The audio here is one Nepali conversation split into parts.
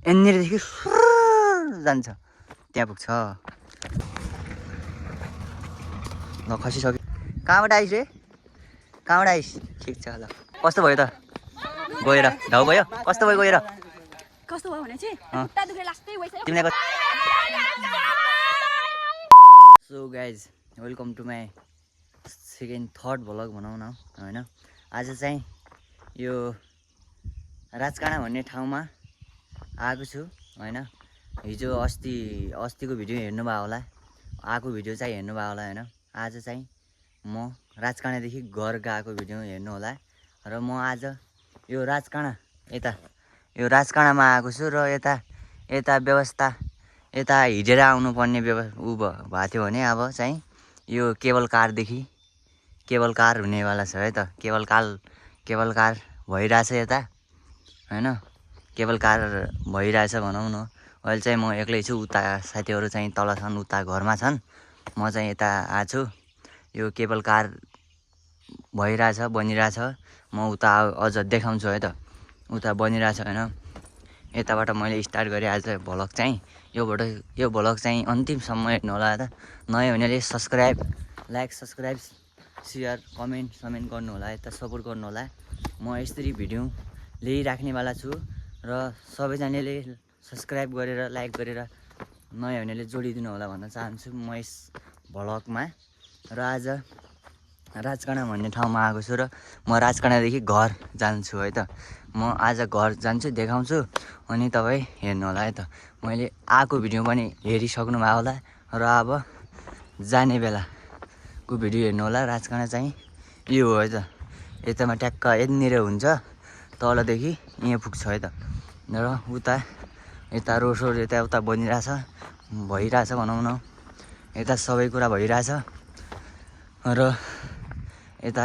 यहाँनिरदेखि जान्छ त्यहाँ पुग्छ। ल खसिसक्यो। कहाँबाट आइस रे? कहाँबाट आइस? ठिक छ ल। कस्तो भयो त गएर? घाउ भयो? कस्तो भयो गएर? कस्तो भयो भने चाहिँ खुट्टा दुखेर लास्टै भइसक्यो। तिमीलाई so guys welcome to my second third vlog भनौँ न होइन। आज चाहिँ यो राजकाँडा भन्ने ठाउँमा आएको छु होइन। हिजो अस्तिको भिडियो हेर्नुभयो होला, आएको भिडियो चाहिँ हेर्नुभयो होला होइन। आज चाहिँ म राजकाँडादेखि घर गएको भिडियो हेर्नु होला। र म आज यो राजकाँडामा आएको छु र यता व्यवस्था यता हिँडेर आउनुपर्ने भएको थियो भने अब चाहिँ यो केबल कार हुनेवाला छ है त। केबल कार भइरहेछ यता होइन। केबल कार भइरहेछ भनौँ न। अहिले चाहिँ म एक्लै छु, उता साथीहरू चाहिँ तल छन्, उता घरमा छन्, म चाहिँ यता आएको छु। यो केबल कार बनिरहेछ। म उता अझ देखाउँछु है त, उता बनिरहेछ होइन। यताबाट मैले स्टार्ट गरेँ आज भ्लग चाहिँ। यो भ्लग चाहिँ अन्तिमसम्म हेर्नु होला त। नयाँ हुनेले लाइक सब्सक्राइब सेयर कमेन्ट गर्नु होला, यता सपोर्ट गर्नु होला। म यसरी भिडियो ल्याइराख्नेवाला छु र सबैजनाले सब्सक्राइब गरेर लाइक गरेर नयाँ हुनेले जोडिदिनु होला भन्न चाहन्छु म यस भ्लगमा। र आज राजकाँडा भन्ने ठाउँमा आएको छु र म राजकाँडादेखि घर जान्छु है त। म आज घर जान्छु, देखाउँछु, अनि तपाईँ हेर्नु होला है त। मैले आएको भिडियो पनि हेरिसक्नु भएको होला र अब जाने बेलाको भिडियो हेर्नु होला। राजकाँडा चाहिँ यो हो है त। यतामा ट्याक्क यहाँनिर हुन्छ, तलदेखि यहाँ पुग्छ है त। र यता रोड यता भइरहेछ भनौँ न। यता सबै कुरा भइरहेछ र यता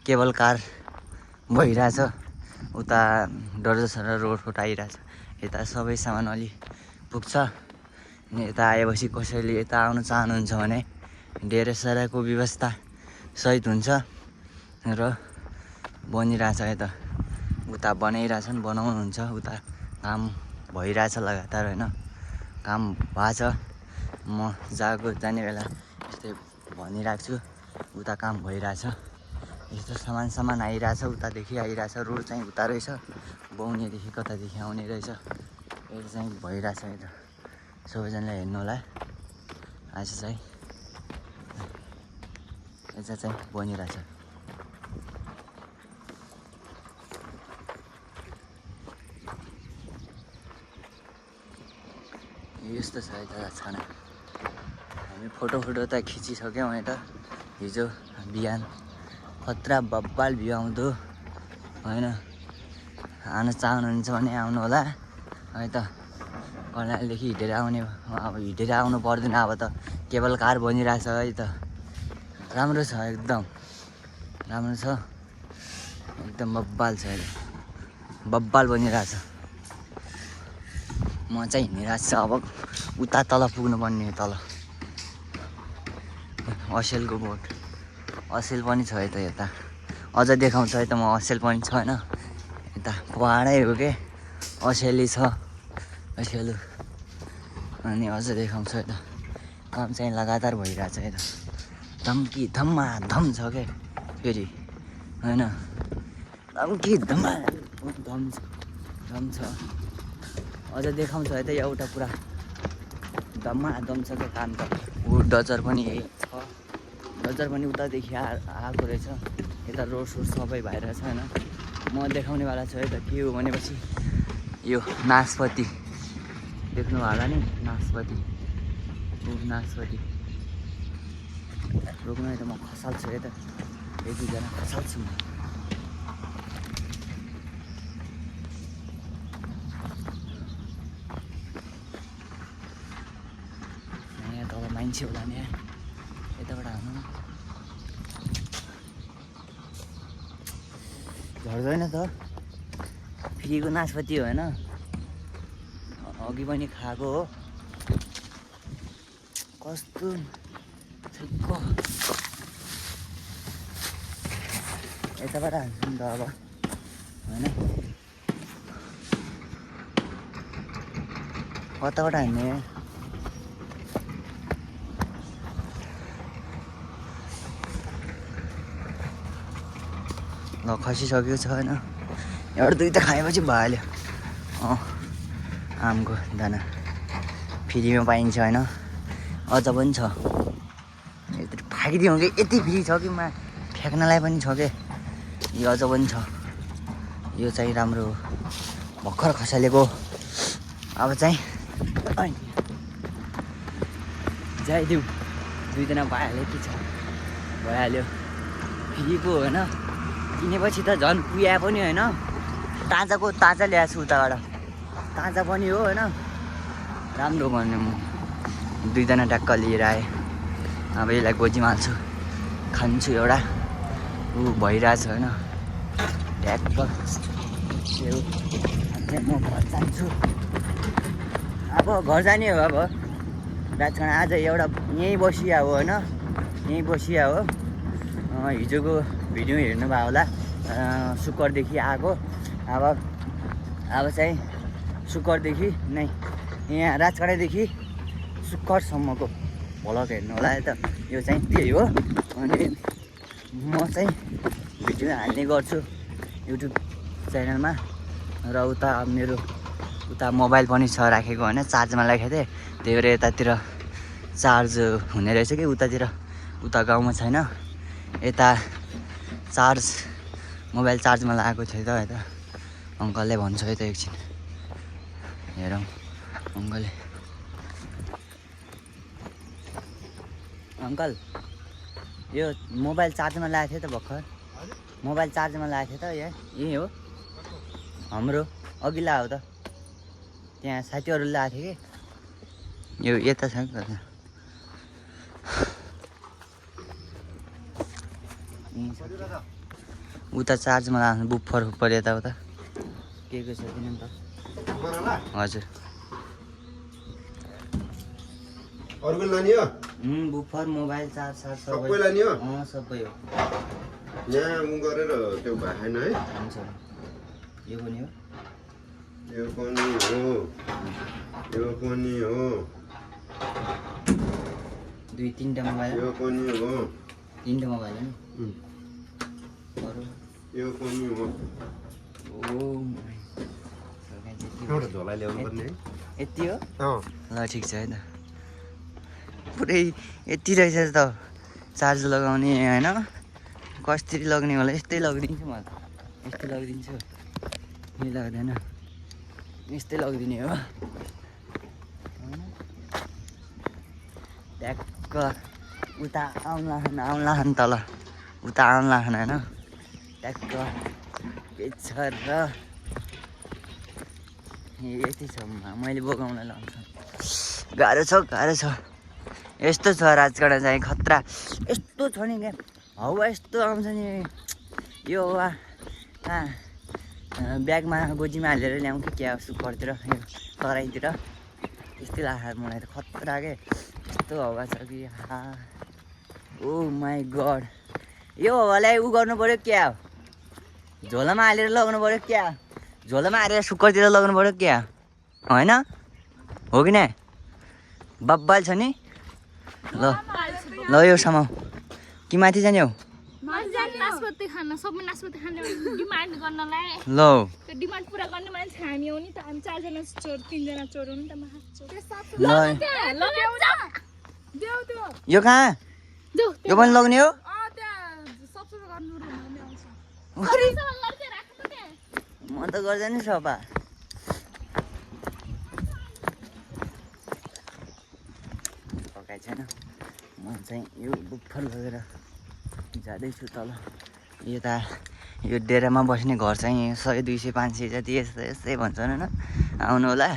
केबल कार भइरहेछ, उता डरजस र रोड आइरहेछ। यता सबै सामान अलि पुग्छ। अनि यता आएपछि कसैले यता आउनु चाहनुहुन्छ भने धेरै साराको व्यवस्था सहित हुन्छ र बनिरहेछ है त। उता बनाउनुहुन्छ, उता काम भइरहेछ लगातार होइन। काम भएको छ। म जाने बेला यस्तै भनिरहेको छु, उता काम भइरहेछ। यस्तो सामान आइरहेछ, उतादेखि आइरहेछ। रोड चाहिँ उता रहेछ, बाहुनेदेखि कतादेखि आउने रहेछ। यो चाहिँ भइरहेछ है त। सबैजनाले हेर्नु होला। आज चाहिँ यता चाहिँ बनिरहेछ। यस्तो छ यता राजकाँडा। हामी फोटो त खिचिसक्यौँ है त। हिजो बिहान खतरा बब्बाल भ्यू आउँदो होइन। आउनु चाहनुहुन्छ भने आउनु होला है त। कर्णालीदेखि हिँडेर आउनु पर्दैन अब त। केबल कार बनिरहेछ है त। राम्रो छ, एकदम राम्रो छ, एकदम बब्बाल छ, बब्बाल बनिरहेछ। म चाहिँ हिँडिरहेको छु अब उता तल पुग्नुपर्ने। तल असेलको बोट असेल पनि छ है त। यता अझ देखाउँछ है त म। असेल पनि छ होइन। यता पहाडै हो के, असेली छ, असेलु। अनि अझ देखाउँछ है त। काम चाहिँ लगातार भइरहेछ है त। धम्माधम छ क्या फेरि होइन। धम छ। अझ देखाउँछ है त एउटा पुरा धम्माधम छ क्या काम त। डजर पनि छ, डजर पनि उतादेखि आएको रहेछ। यता रोड सबै भइरहेछ होइन। म देखाउनेवाला छु है त। के हो भनेपछि यो नासपति देख्नु होला नि, नासपति रोक्नु है त। म खसाल्छु है त, एक दुईजना खसाल्छु म। यहाँ तल मान्छे होला नि, यताबाट हाल्नु झर्दैन त। फ्रीको नासपति हो होइन, अघि पनि खाएको हो। कस्तो ठिक्क यताबाट हाल्छु नि त अब होइन। कताबाट हान्ने ल खसिसकेको छ होइन एउटा दुईवटा खाएपछि भइहाल्यो आमको दाना फ्रीमा पाइन्छ होइन अझ पनि छ यत्रो फ्याँकिदिउँ कि यति फ्री छ कि फ्याँक्नलाई पनि छ के यो अझ पनि छ यो चाहिँ राम्रो हो भर्खर खसालेको अब चाहिँ जाइदिउँ दुईजना भइहाल्यो के छ भइहाल्यो फ्रीको होइन किनेपछि त झन् कुया पनि होइन ताजाको ताजा ल्याएको छु उताबाट ताजा पनि हो होइन राम्रो भन्ने म दुईजना ट्याक्क लिएर आएँ अब यसलाई गोजीमा हाल्छु खान्छु एउटा ऊ भइरहेछ होइन ट्याक्क म घर जान्छु अब घर जाने हो अब राजखाना आज एउटा यहीँ बसिया हो होइन यहीँ बसिया हो हिजोको भिडियो हेर्नुभयो होला सुक्करदेखि आएको अब चाहिँ सुक्करदेखि नै यहाँ राजकाँडादेखि सुक्खरसम्मको भ्लग हेर्नु होला त यो चाहिँ त्यही हो अनि म चाहिँ भिडियो हाल्ने गर्छु युट्युब च्यानलमा र उता मेरो उता मोबाइल पनि छ राखेको होइन चार्जमा राखेको थिएँ त्यही भएर यतातिर चार्ज हुने रहेछ कि उता गाउँमा छैन यता चार्ज मोबाइल चार्जमा लगाएको थियो त यता अङ्कलले भन्छ है त एकछिन हेरौँ अङ्कलले अङ्कल यो मोबाइल चार्जमा लगाएको थियो त भर्खर मोबाइल चार्जमा लगाएको थियो त यही हो हाम्रो अघिल्ला हो त त्यहाँ साथीहरूले लगाएको थियो कि यो यता छ उता चार्जमा लाग्नु बुफर यताउता के छ किन त हजुर अर्को लाने हो बुफर मोबाइल चार्ज सबै लाने हो सबै हो यहाँ गरेर त्यो भएन है हुन्छ यो पनि हो यो पनि हो दुई तिनवटा मोबाइल यो पनि हो तिनवटा मोबाइल हो नि अरू यो पनि हो एउटा झोला ल्याउनु पर्ने है यति हो अँ ल ठिक छ है त पुरै यति रहेछ त चार्ज लगाउने होइन कसरी लग्ने होला यस्तै लगिदिन्छु म त यस्तै लगिदिन्छु यही लाग्दैन यस्तै लगिदिने हो ट्याक्क उता आउला तल उता आउला होइन ट्याक्क के छ र यति छ मैले बोकाउन लाउँछु गाह्रो छ यस्तो छ राजकाँडा चाहिँ खतरा यस्तो छ नि क्या हावा यस्तो आउँछ नि यो हावा ब्यागमा गोजीमा हालेर ल्याउँ कि क्या सुक्खरतिर यो तराईतिर यस्तै लाग्छ मलाई त खतरा के यस्तो हावा छ कि ओ माई गड यो हावालाई उ गर्नु पऱ्यो क्या झोलामा हालेर लगाउनु पऱ्यो क्या झोलामा हालेर सुक्खरतिर लगाउनु पऱ्यो क्या होइन हो कि न बब्बाल छ नि ल यो समाउ कि माथि जाने हो नास्पाती खान सबै नास्पाती खाने डिमान्ड गर्नलाई ल त्यो डिमान्ड पुरा गर्ने मान्छे हामी हो नि त हामी चारजना चोर तिनजना चोर हो नि त ल यो कहाँ यो पनि लग्ने हो म त गर्दैन सफा पकाइ छैन म चाहिँ यो बुफर लगेर जाँदैछु तल यता यो डेरामा बस्ने घर चाहिँ 100 200 500 जति यस्तै भन्छन् होइन आउनु होला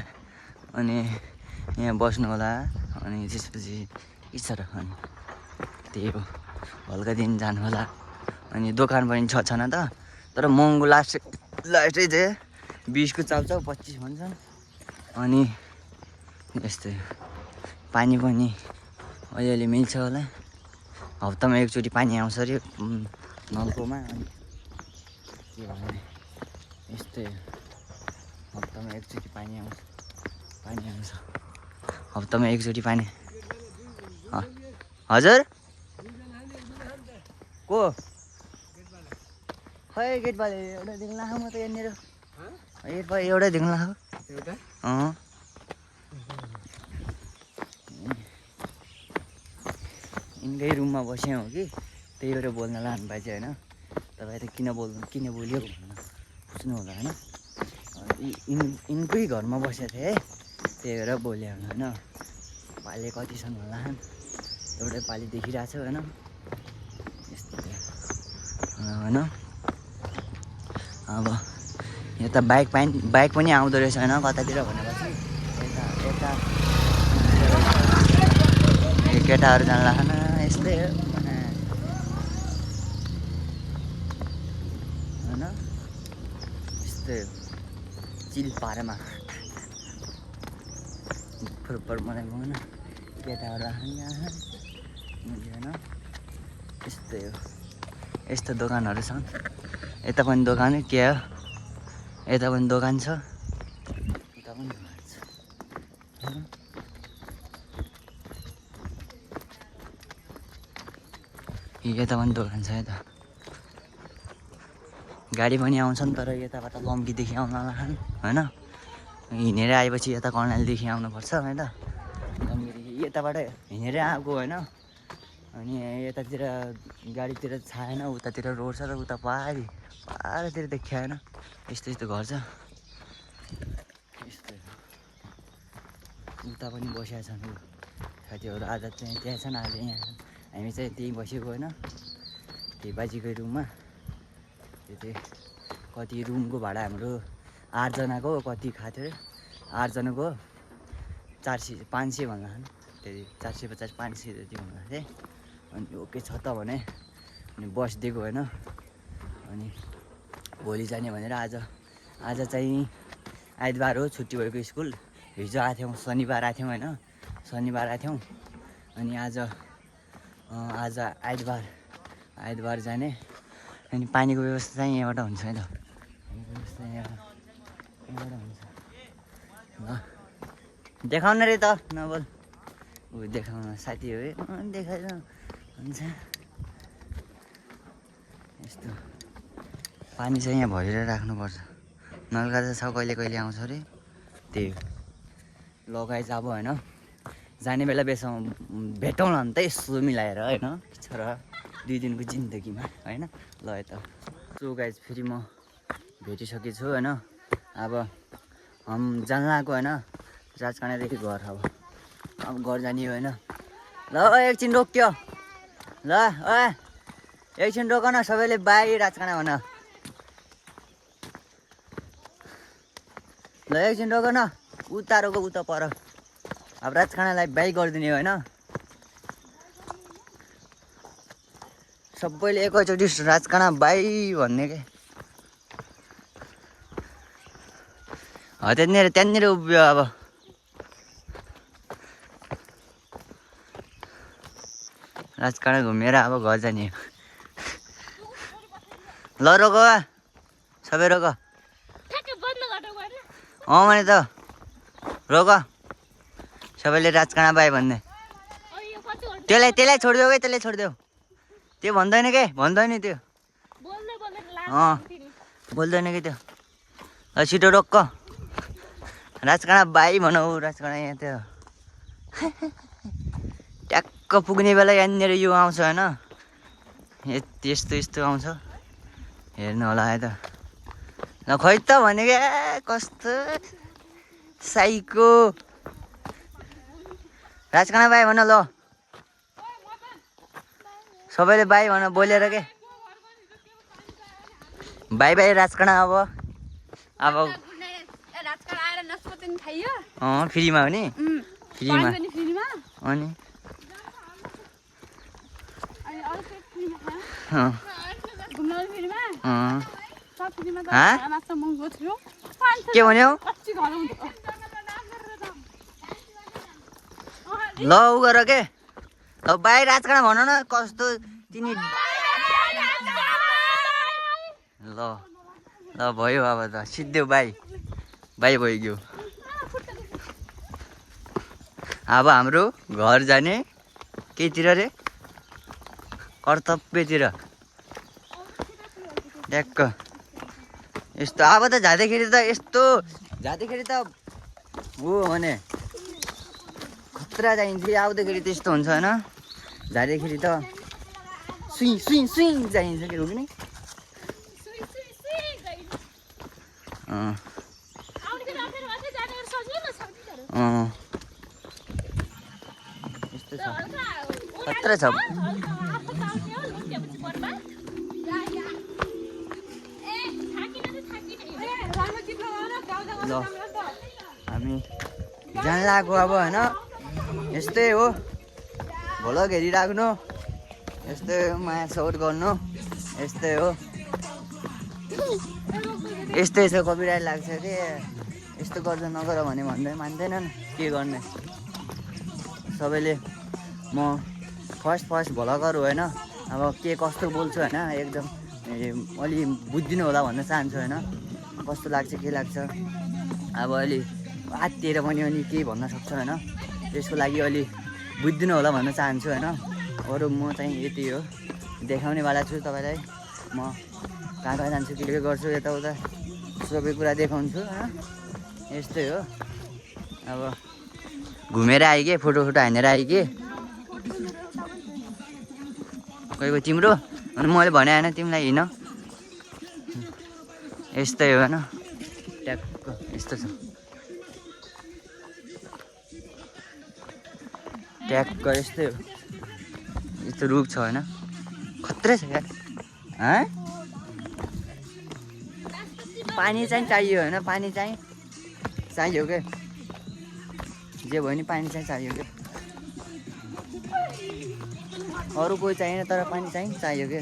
अनि यहाँ बस्नु होला अनि त्यसपछि इच्छा र अनि त्यही हो हल्का दिन जानु होला अनि दोकान पनि छैन त तर महँगो लास्टै चाहिँ 20 को चाउचाउ 25 भन्छन् अनि यस्तै पानी पनि अलिअलि मिल्छ होला हप्तामा एकचोटि पानी आउँछ अरे नलकोमा अनि के भन्ने यस्तै हप्तामा एकचोटि पानी आउँछ हप्तामा एकचोटि पानी हजुर को खै गेटपाले एउटा देख्न लाग्यो म त यहाँनिर गेटपाले एउटै देख्न लाग्यो यिनकै रुममा बसेँ हो कि त्यही भएर बोल्न लानु पाएछ होइन तपाईँ त किन बोल्यो भनेर बुझ्नु होला होइन यिनकै घरमा बसेको थिएँ है त्यही भएर बोल्यो होइन पाले कति छन् होला एउटै पाली देखिरहेको छ होइन यस्तो होइन अब यता बाइक पनि आउँदो रहेछ होइन कतातिर भनेपछि यता केटाहरू जान लाग्न यस्तै हो होइन यस्तै हो चिल पारेमा फुरफुर मलाई भएन केटाहरू होइन यस्तै हो यस्तो दोकानहरू छन् यता पनि दोकान के हो यता पनि दोकान छ उता पनि घर छ यता पनि दोकान छ यता गाडी पनि आउँछन् तर यताबाट लम्कीदेखि आउन लाग्छन् होइन हिँडेर आएपछि यता कर्णालीदेखि आउनुपर्छ होइन लम्कीदेखि यताबाट हिँडेर आएको होइन अनि यतातिर गाडीतिर छाएन उतातिर रोड छ र उता पारतिर देखियो होइन यस्तो घर छ यस्तो उता पनि बसेका छन् साथीहरू आज चाहिँ त्यहाँ छन् आज यहाँ छन् हामी चाहिँ त्यहीँ बसेको होइन त्यही बाजीकै रुममा त्यो कति रुमको भाडा हाम्रो 8 जनाको कति खाएको थियो 8 जनाको 400 500 भन्दा त्यही 450 500 जति भन्दा थिएँ अनि ओके छ त भने अनि बस दिएको होइन अनि भोलि जाने भनेर आज चाहिँ आइतबार हो छुट्टी भएको स्कुल हिजो आएको थियौँ शनिबार आएको थियौँ होइन शनिबार आएको थियौँ अनि आज आइतबार जाने अनि पानीको व्यवस्था चाहिँ यहाँबाट हुन्छ है त पानीको व्यवस्था यहाँबाट हुन्छ ल देखाउन रे त नबोल ऊ देखाउन साथी हो है देखाएर हुन्छ यस्तो पानी चाहिँ यहाँ भरेर राख्नुपर्छ नलका त छ कहिले कहिले आउँछ अरे त्यही लगाइ अब होइन जाने बेला भेटौँ न त यसो मिलाएर होइन छ र 2 दिनको जिन्दगीमा होइन ल यता सो गाइज फेरि म भेटिसकेको छु होइन अब हम जान लागेको होइन राजकाँडादेखि घर अब घर जाने होइन ल एकछिन रोक्यो ल एकछिन रोक न सबैले बाई राजकाँडा भन ल एकछिन रोक न उता रोक उता पर अब राजकाँडालाई बाई गरिदिने होइन सबैले एकैचोटि राजकाँडा बाई भन्ने के त्यहाँनिर उभियो अब राजकाँडा घुमेर अब घर जाने ल रोक सबै रोक मैले त रोक सबैले राजकाँडा बाई भन्ने त्यसलाई छोडिदेऊ है त्यसलाई छोडिदेऊ त्यो भन्दैन के भन्दैन त्यो बोल्दैन कि त्यो ल छिटो रोक्क राजकाँडा बाई भनौ राजकाँडा यहाँ त्यो ट्याक्क पुग्ने बेला यहाँनिर यो आउँछ होइन यस्तो आउँछ हेर्नु होला है त ल खै त भनेको कस्तो साइको राजकाँडा बाई भन ल सबैले बाई भन बोलेर के बाई राजकाँडा अब फ्रीमा हो नि फ्रीमा अनि के भन्यो ल उ गर के ल बाई राजकाँडा भन न कस्तो तिमी ल भयो अब त सिद्धो बाई भइगयो अब हाम्रो घर जाने केतिर रे कर्तव्यतिर ट्याक्क यस्तो अब त जाँदाखेरि त यस्तो जाँदाखेरि त हो भने खतरा चाहिन्छ कि आउँदाखेरि त्यस्तो हुन्छ होइन जाँदाखेरि त सुई सुई सुई चाहिन्छ कि हो कि नि यस्तो छ खतरा छ ल हामी जान लाग्यो अब होइन यस्तै हो भ्लग हेरिराख्नु यस्तै माया सपोर्ट गर्नु यस्तै हो यस्तै छ कपिराइट लाग्छ कि यस्तो गर्छ नगर भने भन्दै मान्दैनन् के गर्ने सबैले म फर्स्ट भ्लगर होइन अब के कस्तो बोल्छु होइन एकदम अलि बुझिदिनु होला भन्न चाहन्छु होइन कस्तो लाग्छ के लाग्छ अब अलि आत्तिएर पनि अनि केही भन्न सक्छ होइन त्यसको लागि अलि बुझिदिनु होला भन्न चाहन्छु होइन अरू म चाहिँ यति हो देखाउनेवाला छु तपाईँलाई म कहाँ कहाँ जान्छु के गर्छु यताउता सबै कुरा देखाउँछु होइन यस्तै हो अब घुमेर आयो कि फोटो हानेर आयो कि कोही तिम्रो अनि मैले भने होइन तिमीलाई हिँड यस्तै हो होइन ट्याक्क यस्तो छ ट्याक्क यस्तै हो यस्तो रुख छ होइन खत्रै छ यार पानी चाहिँ चाहियो होइन पानी चाहिँ चाहियो के जे भयो नि पानी चाहिँ चाहियो के अरू कोही चाहिएन तर पानी चाहिँ चाहियो के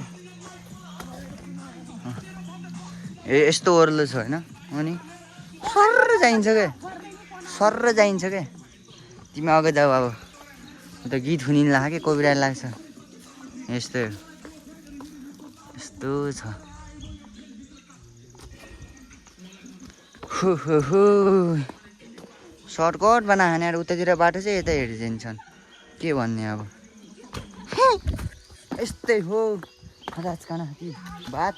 ए यस्तो ओर्लो छ होइन अनि सर्र चाहिन्छ के सर्र चाहिन्छ के तिमी अगाडि जाऊ अब त गीत हुने लाग्छ कि कपिराइट लाग्छ यस्तै हो यस्तो छ सर्टकट बनाएर उतातिर बाटो चाहिँ यता हेरिदिन्छन् के भन्ने अब यस्तै हो खदाज खाना कि भात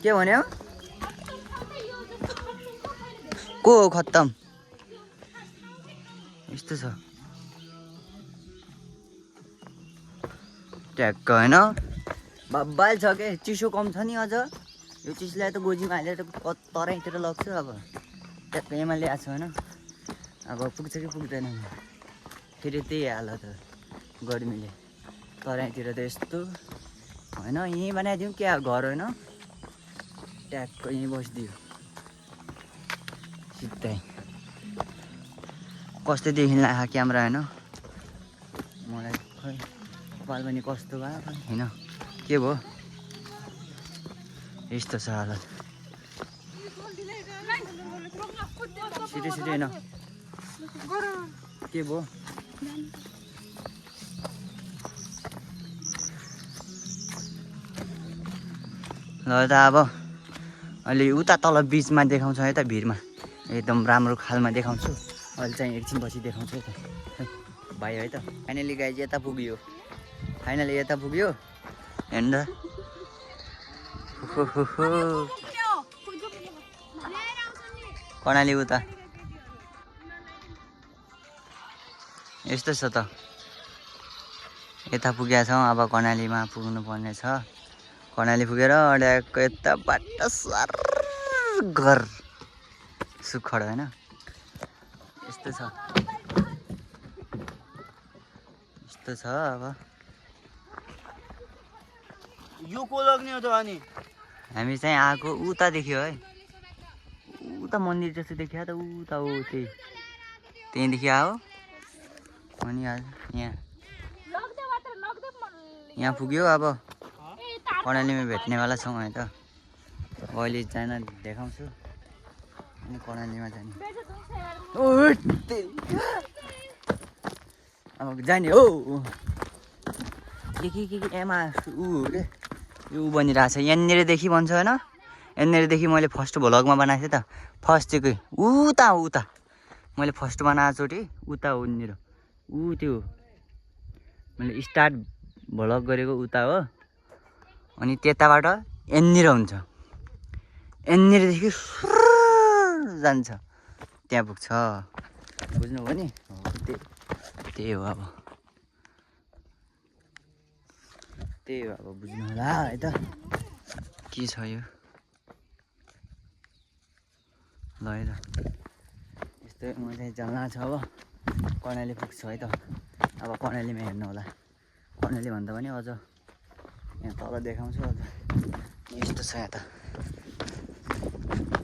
के भन्यो को हो खत्तम यस्तो छ ट्याक्क होइन बब्बाल छ के चिसो कम छ नि अझ यो चिसोलाई त गोजीमा हालेर तराईतिर लग्छु अब ट्याक्क यहीँमा ल्याएको छु होइन अब पुग्छ कि पुग्दैन फेरि त्यही हालत हो गर्मीले तराईतिर त यस्तो होइन यहीँ बनाइदिउँ क्या घर होइन ट्याक्क यहीँ बसिदियो सिधै कस्तो देखिन लाग्यो क्यामेरा होइन मलाई खै कपाल पनि कस्तो भयो होइन के भयो यस्तो छ हालत छिटो होइन के भयो ल त अब अलि उता तल बिचमा देखाउँछु है त भिरमा एकदम राम्रो खालमा देखाउँछु अहिले चाहिँ एकछिन पछि देखाउँछु है त भाइ है त फाइनली गाइज यता पुग्यो फाइनली यता पुग्यो हेर्नु त कर्णाली उता यस्तो छ त यता पुगेका छौँ अब कर्णालीमा पुग्नु पर्ने छ कर्णाली पुगेर अड्याएको यता बाटो सर घर सुखड होइन यस्तो छ यस्तो छ अब यो को लाग्ने हो त अनि हामी चाहिँ आएको उता देख्यो है उता मन्दिर जस्तो देखियो त उता हो त्यहीँदेखि आयो अनि यहाँ पुग्यो अब कर्णालीमा भेट्नेवाला छौँ है त अहिले जान देखाउँछु अनि कर्णालीमा जाने अब जाने हो के एमा ऊ रे यो बनिरहेको छ यहाँनिरदेखि भन्छ होइन यहाँनिरदेखि मैले फर्स्ट भ्लगमा बनाएको थिएँ त फर्स्ट चाहिँ उता मैले फर्स्ट बनाएको चोटि उता हो निर त्यो मैले स्टार्ट भ्लग गरेको उता हो अनि त्यताबाट यहाँनिर हुन्छ यहाँनिरदेखि जान्छ त्यहाँ पुग्छ बुझ्नुभयो नि त्यही हो अब बुझ्नु होला है त के छ यो ल है त यस्तो म चाहिँ जल्ला छ अब कर्णाली पुग्छु है त अब कर्णालीमा हेर्नु होला कर्णाली भन्दा पनि अझ यहाँ तल देखाउँछु अझ यस्तो छ यहाँ त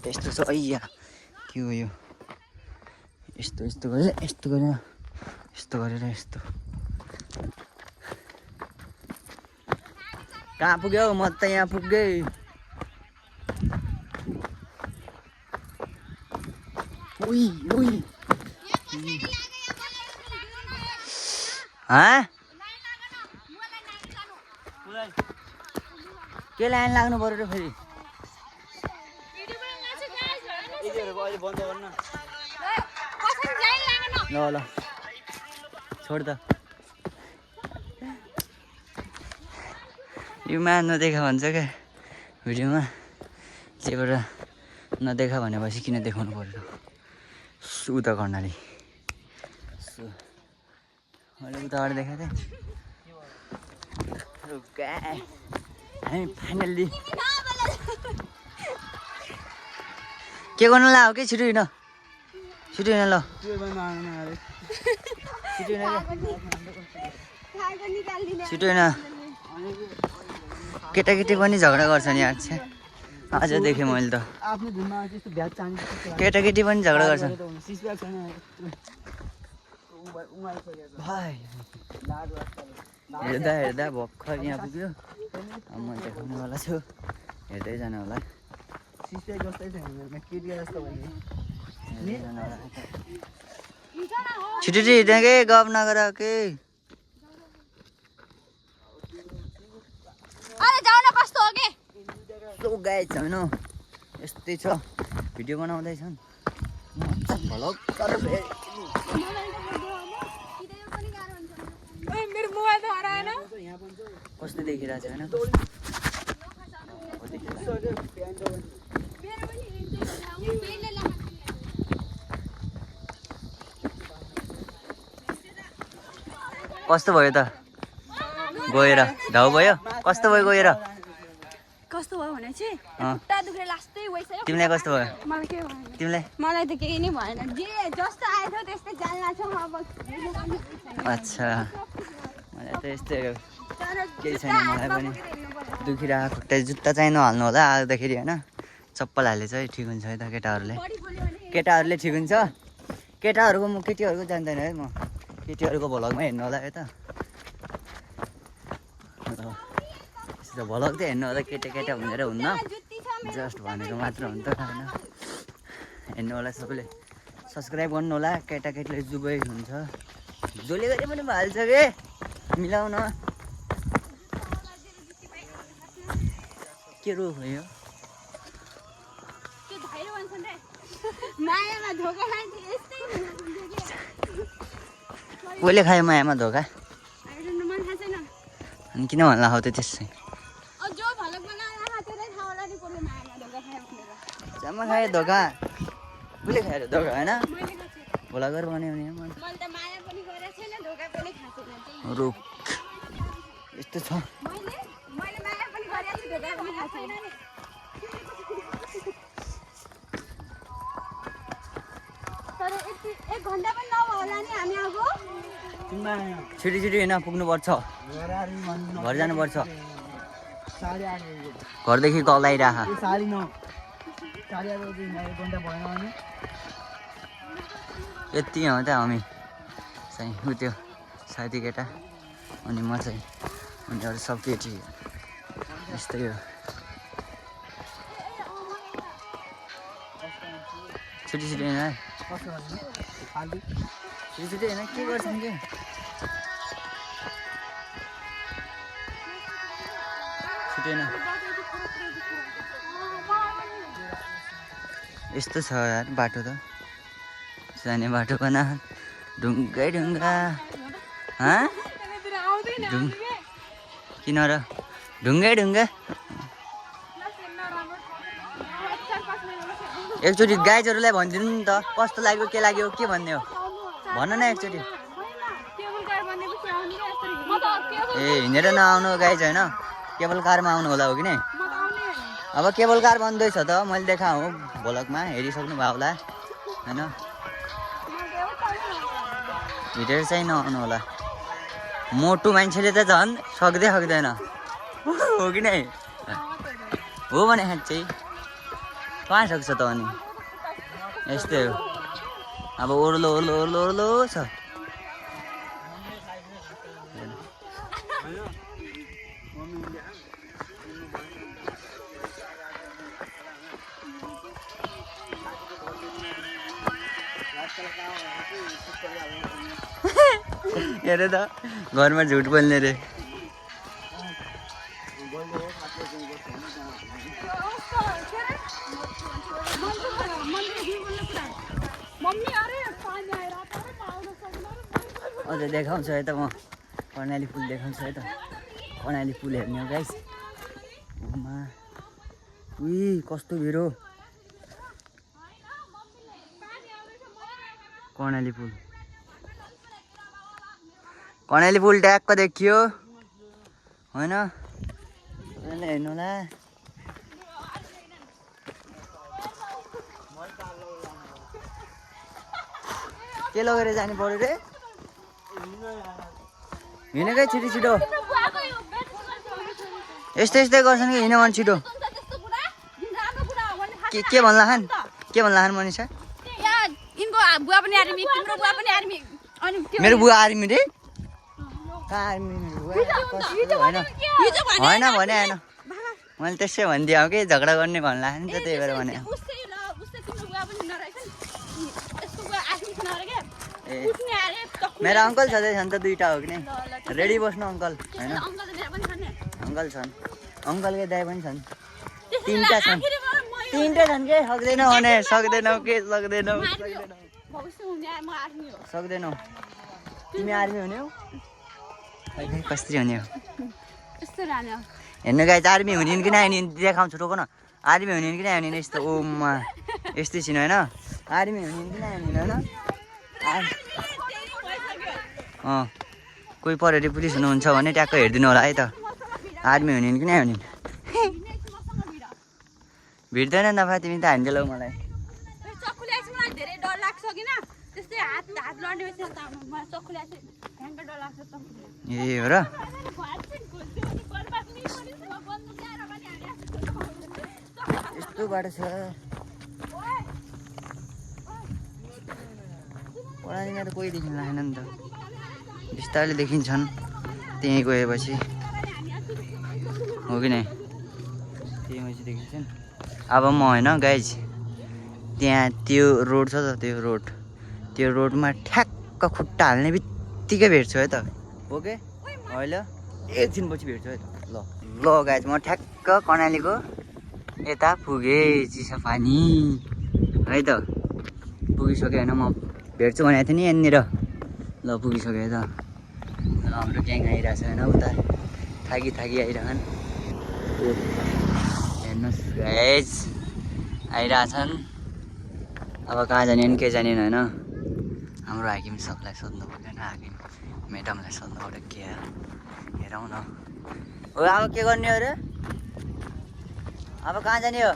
यस्तो छ ऐया के हो यो यस्तो गरेर यस्तो कहाँ पुग्यो म त यहाँ पुगेँ के लाइन लाग्नु पर्यो र फेरि ल छोड त योमा नदेखा भन्छ क्या भिडियोमा त्यहीबाट नदेखा भनेपछि किन देखाउनु पर्यो उता कर्णाली मैले उताबाट देखाएको थिएँ हामी फाइनल्ली के गर्नु ला हो कि छिटो हिँड ल छिटो हिँड केटाकेटी पनि झगडा गर्छ नि आज आज देखेँ मैले त केटाकेटी पनि झगडा गर्छ हेर्दा भर्खर यहाँ पुग्यो अब म देखाउनुवाला छु हेर्दै जानु होला छिटो हिँड्ने के गफ नगर के गाइस छैन यस्तै छ भिडियो बनाउँदैछन् मेरो मोबाइल त हराएन कस्तो देखिरहेको छ होइन कस्तो भयो त गएर ढाउ भयो कस्तो भयो गएर कस्तो भयो भने चाहिँ खुट्टा दुख्ने लास्टै गइसक्यो तिमीलाई कस्तो भयो मलाई के भएन तिमीलाई मलाई त केही नै भएन जे जस्तो आयो त्यस्तै जान्ला छ अब अच्छा मलाई त यस्तै केही छैन मलाई पनि दुखिरहेको खुट्टा जुत्ता चाहिँ नहाल्नु होला आउँदाखेरि होइन चप्पल हाले चाहिँ ठिक हुन्छ है त केटाहरूले ठिक हुन्छ केटाहरूको म केटीहरूको जान्दैन है म केटीहरूको भ्लगमै हेर्नु होला है त भ्लग चाहिँ हेर्नु होला केटा भनेर हुन्न जस्ट भनेको मात्र हो नि त होइन हेर्नु होला सबैले सब्सक्राइब गर्नु होला केटाकेटीले जुबै हुन्छ जसले गरे पनि हाल्छ के मिलाउन के रोग भयो कसले खायो मायामा धोका अनि किन भन्ला हौ त त्यसै जामा खायो धोका कसले खायो धोका होइन भोला गरेर भन्यो भने रुख यस्तो छ छिटो होइन पुग्नुपर्छ घर जानुपर्छ घरदेखि कल आइरह यति हो त हामी चाहिँ उ त्यो साथी केटा अनि म चाहिँ अनि अरू सब केटी यस्तै हो छिटो होइन छिटो होइन के गर्छन् कि छिटो होइन यस्तो छ यार बाटो त जाने बाटो पनि ढुङ्गै ढुङ्गा किन र ढुङ्गै ढुङ्गा एकचोटि गाइजहरूलाई भनिदिनु नि त कस्तो लाग्यो के लाग्यो के भन्ने हो भन न एकचोटि ए हिँडेर नआउनु गाइज होइन केबल कारमा आउनु होला हो कि नै अब केबल कार बन्दैछ त मैले देखा हो भ्लगमा हेरिसक्नु भयो होला होइन हिँडेर चाहिँ नआउनु होला मोटु मान्छेले त झन् सक्दैन हो कि नै हो भने साँच्चै कहाँ सक्छ त अनि यस्तै हो अब ओर्लो ओर्लो ओर्लो ओर्लो छ हेर त घरमा झुट बोल्ने रे अझ देखाउँछु है त म कर्णाली पुल देखाउँछु है त कर्णाली पुल हेर्ने हो गाइस कस्तो भिड हो कर्णाली पुल ट्याक्क देखियो होइन हेर्नु होला के लगेर जानु पर्यो रे हिँडेकै छिटो यस्तै गर्छन् कि हिँड्यो भने छिटो के भन्ला खान मनिषा मेरो बुवा आर्मी रे होइन भने होइन मैले त्यसै भनिदिएँ कि झगडा गर्ने भन्ला नि त त्यही भएर भने ए मेरो अङ्कल छँदैछ नि त दुईवटा हो कि नै रेडी बस्नु अङ्कल होइन अङ्कल छन् अङ्कलकै दाइ पनि छन् तिनवटा छन् के सक्दैनौ तिमी आर्मी हुने हो कसरी हुने हो हेर्नु गाइस आर्मी हुने कि नहुने देखाउँछु रोक न आर्मी हुने कि नहुने यस्तो ओमा यस्तै छिन होइन आर्मी हुने कि नहुने होइन कोही परेर पुलिस हुनुहुन्छ भने ट्याक्क हेरिदिनु होला है त आर्मी हुने कि नहुने भिड्दैन नभए तिमी त हान्देलौ मलाई ए हो र यस्तो बाटो छ पढाइमा त कोही देखिन लागेन नि त बिस्तारले देखिन्छन् त्यहीँ गएपछि हो कि नै त्यही पछि देखिन्छन् अब म होइन गाइज त्यहाँ त्यो रोड छ त त्यो रोडमा ठ्याक्क खुट्टा हाल्ने बित्तिकै भेट्छु है त ओके अहिले एकछिनपछि भेट्छु है त ल गाइज म ठ्याक्क कर्णालीको यता पुगेँ चिसो पानी है त पुगिसकेँ होइन म भेट्छु भनेको थिएँ नि यहाँनिर ल पुगिसक्यो है त हाम्रो ग्याङ आइरहेछ होइन उता थाकी आइरहन् हेर्नुहोस् गाइज आइरहेछन् अब कहाँ जाने के जाने होइन हाम्रो हाकिम सबलाई सोध्नु पर्दैन हाकिम म्याडमलाई सोध्नु पर्यो के हेरौँ न हो अब के गर्ने हो र अब कहाँ जाने हो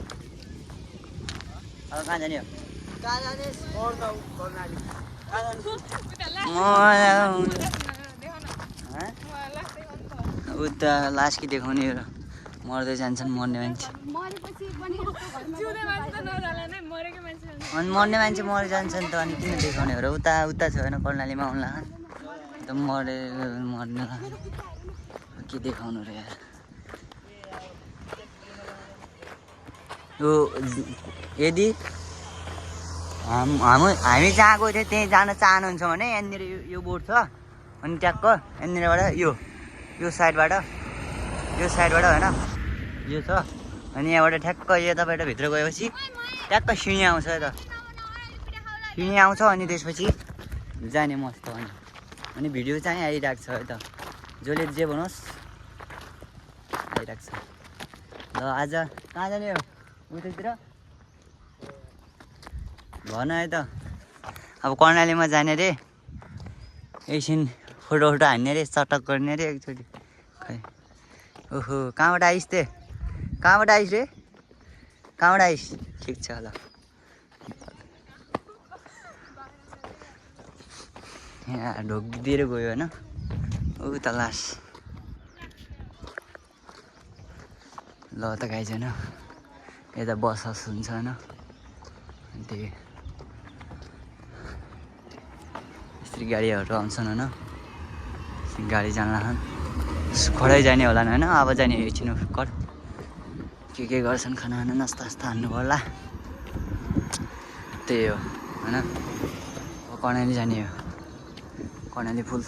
उता लास्ट कि देखाउने हो र मर्दै जान्छन् मर्ने मान्छे अनि मर्ने मान्छे मरि जान्छन् त अनि किन देखाउने हो र उता छ होइन कर्णालीमा आउनु लाग्छ त मर्ने के देखाउनु र यार यो यदि हामी जहाँ गएको थियो त्यहीँ जान चाहनुहुन्छ भने यहाँनिर यो बोर्ड छ अनि ट्याक्क यहाँनिरबाट यो साइडबाट होइन यो छ अनि यहाँबाट ठ्याक्क यताबाट भित्र गएपछि ट्याक्क सिँढी आउँछ यता सिँढी आउँछ अनि त्यसपछि जाने मस्त अनि भिडियो चाहिँ आइरहेको छ है त जसले जे बनोस् आइरहेको छ ल आज कहाँ जाने हो उतैतिर भन है त अब कर्णालीमा जाने रे एकछिन फोटो हान्ने रे चटक गर्ने रे एकचोटि खै ओहो कहाँबाट आइस ते कहाँबाट आइस रे कहाँबाट आइस ठिक छ ल यहाँ ढोकिदिएर गयो होइन ऊ त लास ल त गाइज होइन यता बस हुन्छ होइन त्यही यसरी गाडीहरू आउँछन् होइन गाडी जान खडै जाने होला होइन अब जाने एकछिन कर के गर्छन् खाना नास्ता हान्नु पर्ला त्यही हो होइन अब कर्णाली जाने हो कर्णाली पुल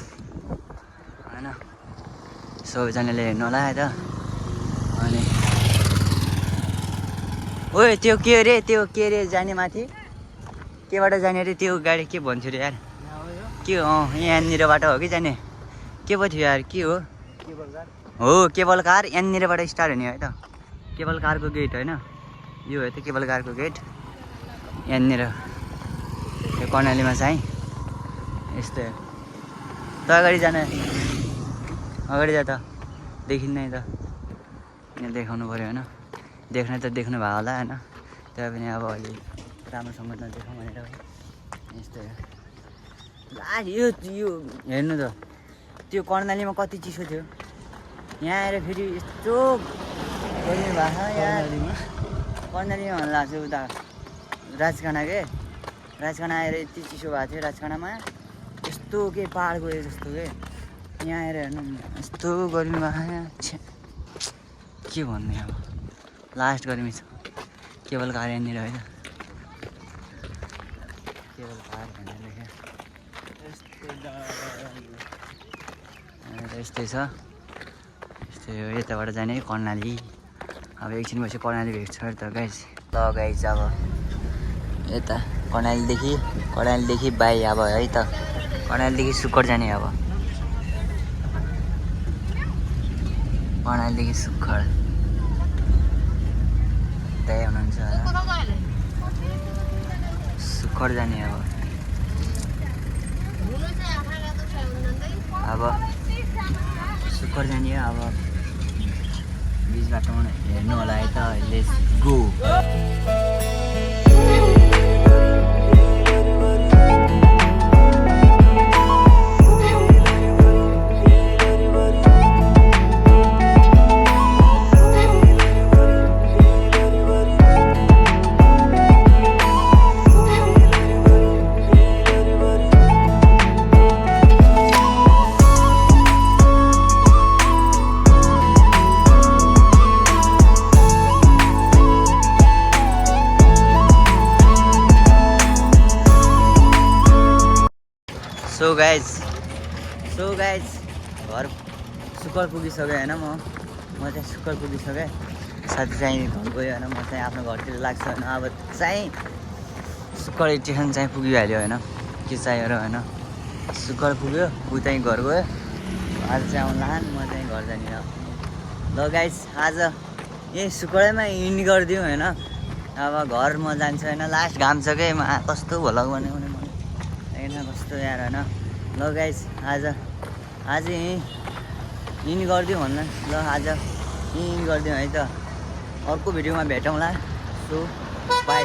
होइन सबैजनाले हेर्नु होला है त अनि ओए त्यो के अरे जाने माथि केबाट जाने अरे त्यो गाडी के भन्थ्यो अरे यार के हो यहाँनिरबाट हो कि जाने के पो थियो यार के हो केबल कार यहाँनिरबाट स्टार्ट हुने है त केबल कारको गेट होइन यो हो त केबल कारको गेट यहाँनिर त्यो कर्णालीमा चाहिँ यस्तै त अगाडि जान अगाडि जा त देखिन्न त यहाँ देखाउनु पऱ्यो होइन देख्न त देख्नु भयो होला होइन त्यहाँ पनि अब अहिले राम्रोसँग नदेखाउँ भनेर यस्तै यो हेर्नु त त्यो कर्णालीमा कति चिसो थियो यहाँ आएर फेरि यस्तो गरिदिनु भएको छ यहाँ कर्णालीमा भन्नु लाग्छ उता राजखाना राजखाना आएर यति चिसो भएको थियो राजखानामा यस्तो के पाहाड गयो जस्तो के यहाँ आएर हेर्नु यस्तो गरिदिनु भएको छ के भन्ने अब लास्ट गर्मी छ केबल कार यहाँनिर होइन केबल कार भनेर लेखेँ यस्तै छ यस्तै हो यताबाट जाने कर्णाली अब एकछिन पछि कर्णाली भेट्छ त गाइस ल गाइस अब यता कर्णालीदेखि बाई अब है त कर्णालीदेखि सुक्खर जाने अब कर्णालीदेखि सुक्खर त्यही हुनुहुन्छ सुक्खर जाने अब सुक्खर जाने अब बिच बाटोमा हेर्नु होला है त लेट्स गो सो गाइज घर सुक्खर पुगिसकेँ होइन म चाहिँ सुक्खर पुगिसकेँ साथी चाहिँ घर गयो होइन म चाहिँ आफ्नो घरतिर लाग्छ होइन अब चाहिँ सुक्खर स्टेसन चाहिँ पुगिहाल्यो होइन के चाहियो र होइन सुक्खर पुग्यो ऊ चाहिँ घर गयो आज चाहिँ आउनु लान म चाहिँ घर जाने ल गाइज आज यही सुक्खरैमा इन्ड गरिदिउँ होइन अब घर म जान्छु होइन लास्ट घाम छ कि कस्तो भ्लग बनाउने मैले होइन कस्तो यार होइन ल गाइज आज यहीँ इन गरिदिउँ भन्नु ल आज यहीँ इन गरिदिउँ है त अर्को भिडियोमा भेटौँला सो बाई